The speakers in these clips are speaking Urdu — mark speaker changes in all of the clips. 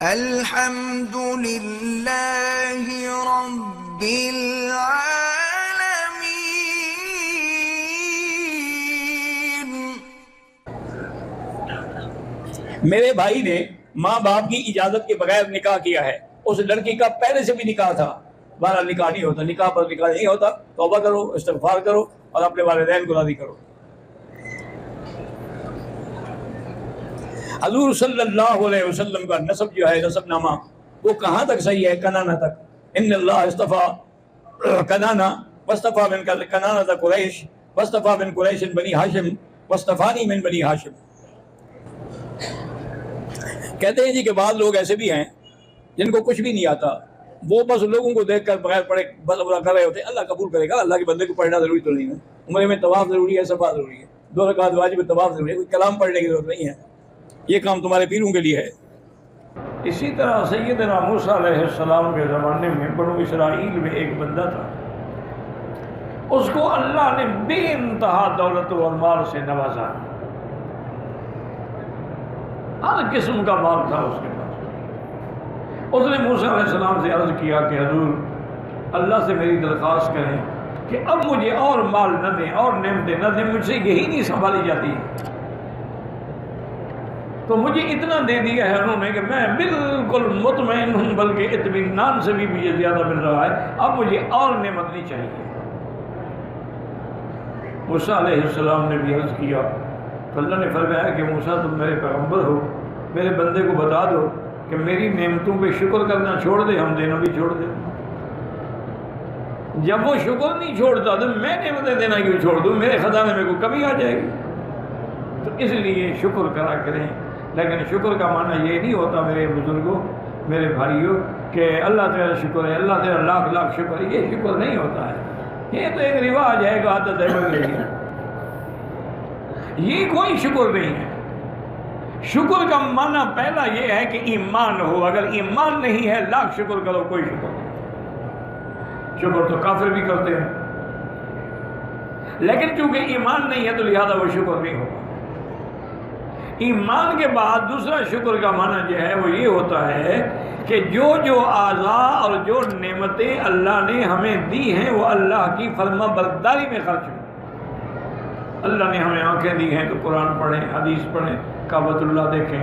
Speaker 1: الحمد للہ رب العالمین۔
Speaker 2: میرے بھائی نے ماں باپ کی اجازت کے بغیر نکاح کیا ہے، اس لڑکی کا پہلے سے بھی نکاح تھا، بہرحال نکاح نہیں ہوتا، نکاح پر نکاح نہیں ہوتا، توبہ کرو، استغفار کرو اور اپنے والدین کو راضی کرو۔ حضور صلی اللہ علیہ وسلم کا نسب جو ہے، نسب نامہ، وہ کہاں تک صحیح ہے؟ کنانہ تک۔ ان اللہ اصطفیٰ کنانہ واصطفیٰ من کنانہ قریش واصطفیٰ من قریش بنی ہاشم واصطفانی من بنی ہاشم۔ کہتے ہیں جی کہ بعض لوگ ایسے بھی ہیں جن کو کچھ بھی نہیں آتا، وہ بس لوگوں کو دیکھ کر بغیر پڑھے بس برا کر رہے ہوتے ہیں۔ اللہ قبول کرے گا، اللہ کے بندے کو پڑھنا ضروری تو نہیں ہے، عمرے میں طواف ضروری ہے، صفا ضروری ہے، 2 رکعت واجب طواف ضروری ہے، کوئی کلام پڑھنے کی ضرورت نہیں ہے، یہ کام تمہارے پیروں کے لیے ہے۔
Speaker 3: اسی طرح سیدنا موسیٰ علیہ السلام کے زمانے میں بنو اسرائیل میں ایک بندہ تھا، اس کو اللہ نے بے انتہا دولت و مال سے نوازا، ہر قسم کا مال تھا اس کے پاس۔ اس نے موسیٰ علیہ السلام سے عرض کیا کہ حضور اللہ سے میری درخواست کریں کہ اب مجھے اور مال نہ دیں اور نعمتیں نہ دیں، مجھ سے یہی نہیں سنبھالی جاتی، تو مجھے اتنا دے دیا ہے انہوں نے کہ میں بالکل مطمئن ہوں، بلکہ اطمینان سے بھی مجھے زیادہ مل رہا ہے، اب مجھے اور نعمت نہیں چاہیے۔ موسیٰ علیہ السلام نے بھی عرض کیا تو اللہ نے فرمایا کہ موسیٰ تم میرے پیغمبر ہو، میرے بندے کو بتا دو کہ میری نعمتوں پہ شکر کرنا چھوڑ دے، ہم دینا بھی چھوڑ دیں۔ جب وہ شکر نہیں چھوڑتا تو میں نعمتیں دینا کیوں چھوڑ دوں؟ میرے خزانے میں کوئی کمی آ جائے گی؟ تو اس لیے شکر کرا کریں، لیکن شکر کا معنی یہ نہیں ہوتا میرے بزرگوں، میرے بھائیوں، کہ اللہ تیرا شکر ہے، اللہ تیرا لاکھ لاکھ شکر ہے، یہ شکر نہیں ہوتا ہے، یہ تو ایک رواج ہے، ایک عادت ہے، یہ کوئی شکر نہیں ہے۔ شکر کا معنی پہلا یہ ہے کہ ایمان ہو، اگر ایمان نہیں ہے لاکھ شکر کرو کوئی شکر نہیں۔ شکر تو کافر بھی کرتے ہیں، لیکن چونکہ ایمان نہیں ہے تو لہذا وہ شکر نہیں ہوگا۔ ایمان کے بعد دوسرا شکر کا معنی جو ہے وہ یہ ہوتا ہے کہ جو اعضاء اور جو نعمتیں اللہ نے ہمیں دی ہیں وہ اللہ کی فرما برداری میں خرچ ہوں۔ اللہ نے ہمیں آنکھیں دی ہیں تو قرآن پڑھیں، حدیث پڑھیں، کعبۃ اللہ دیکھیں۔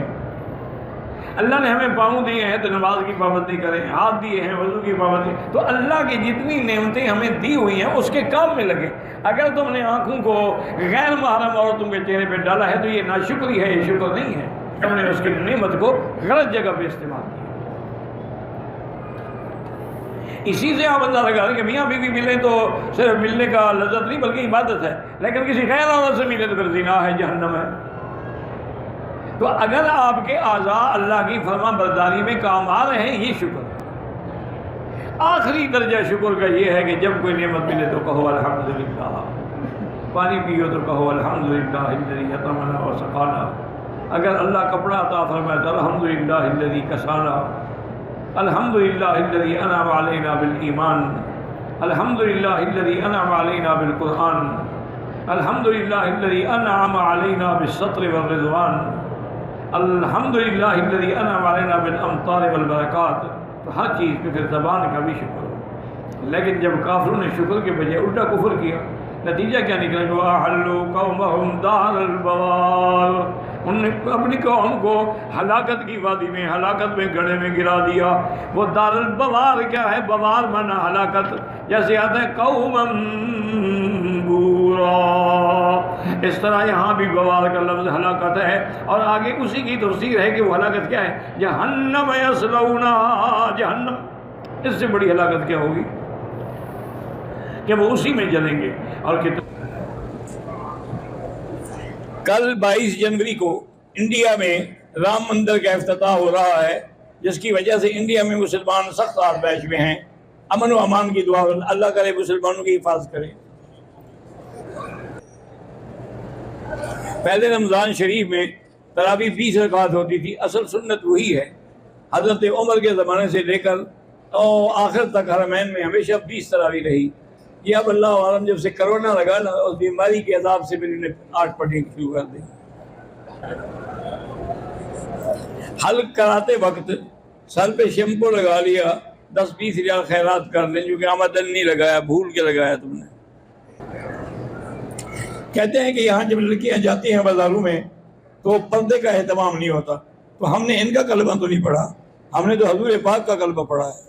Speaker 3: اللہ نے ہمیں پاؤں دیے ہیں تو نماز کی پابندی کریں، ہاتھ دیے ہیں وضو کی پابندی۔ تو اللہ کی جتنی نعمتیں ہمیں دی ہوئی ہیں اس کے کام میں لگے۔ اگر تم نے آنکھوں کو غیر محرم عورتوں کے چہرے پہ ڈالا ہے تو یہ ناشکری ہے، یہ شکر نہیں ہے، تم نے اس کی نعمت کو غلط جگہ پہ استعمال کیا۔ اسی سے آپ اندازہ لگا کہ میاں بیوی ملیں تو صرف ملنے کا لذت نہیں بلکہ عبادت ہے، لیکن کسی غیر عورت سے ملے تو پھر زنا ہے، جہنم ہے۔ تو اگر آپ کے اعضاء اللہ کی فرما برداری میں کام آ رہے ہیں یہ شکر ہے۔ آخری درجہ شکر کا یہ ہے کہ جب کوئی نعمت ملے تو کہو الحمدللہ، پانی پیو تو کہو الحمدللہ الذی اطعمنا وسقانا، اگر اللہ کپڑا عطا فرمائے تو الحمدللہ الذی کسانا، الحمدللہ الذی انعم علینا بالایمان، الحمدللہ الذی انعم علینا بالقرآن، الحمدللہ الذی انعم علینا بالستر والرضوان، الحمدللہ الذی انعم علینا بالامطار والبرکات۔ تو ہر چیز پہ پھر زبان کا بھی شکر ہو، لیکن جب کافروں نے شکر کے بجائے الٹا کفر کیا، نتیجہ کیا نکلا؟ وَأَحَلُّوا قَوْمَهُمْ دَارَ الْبَوَارِ، انہوں نے اپنی قوم کو ہلاکت کی وادی میں، ہلاکت میں گڑھے میں گرا دیا۔ وہ دار البوار کیا ہے؟ بوار مانا ہلاکت، جیسے آتا ہے قوما بورا، اس طرح یہاں بھی بوار کا لفظ ہلاکت ہے، اور آگے اسی کی تفسیر ہے کہ وہ ہلاکت کیا ہے؟ جہنم یصلونہا، جہنم، اس سے بڑی ہلاکت کیا ہوگی کہ وہ اسی میں جلیں گے۔ اور
Speaker 2: کل 22 جنوری کو انڈیا میں رام مندر کا افتتاح ہو رہا ہے، جس کی وجہ سے انڈیا میں مسلمان سخت آتش میں ہیں۔ امن و امان کی دعا، اللہ کرے مسلمانوں کی حفاظت کرے۔ پہلے رمضان شریف میں تراویح 20 رکعت ہوتی تھی، اصل سنت وہی ہے، حضرت عمر کے زمانے سے لے کر آخر تک حرمین میں ہمیشہ 20 تراویح رہی۔ یہ اب اللہ عالم جب سے کرونا لگا نا، اس بیماری کے عذاب سے بھی انہوں نے 8 پڑھنی شروع کر دی۔ حلق کراتے وقت سر پہ شیمپو لگا لیا، 10-20 ریال خیرات کر لیں، جو کہ آمدن نہیں لگایا، بھول کے لگایا تم نے۔ کہتے ہیں کہ یہاں جب لڑکیاں جاتی ہیں بازاروں میں تو پردے کا اہتمام نہیں ہوتا، تو ہم نے ان کا کلمہ تو نہیں پڑھا، ہم نے تو حضور پاک کا کلمہ پڑھا ہے۔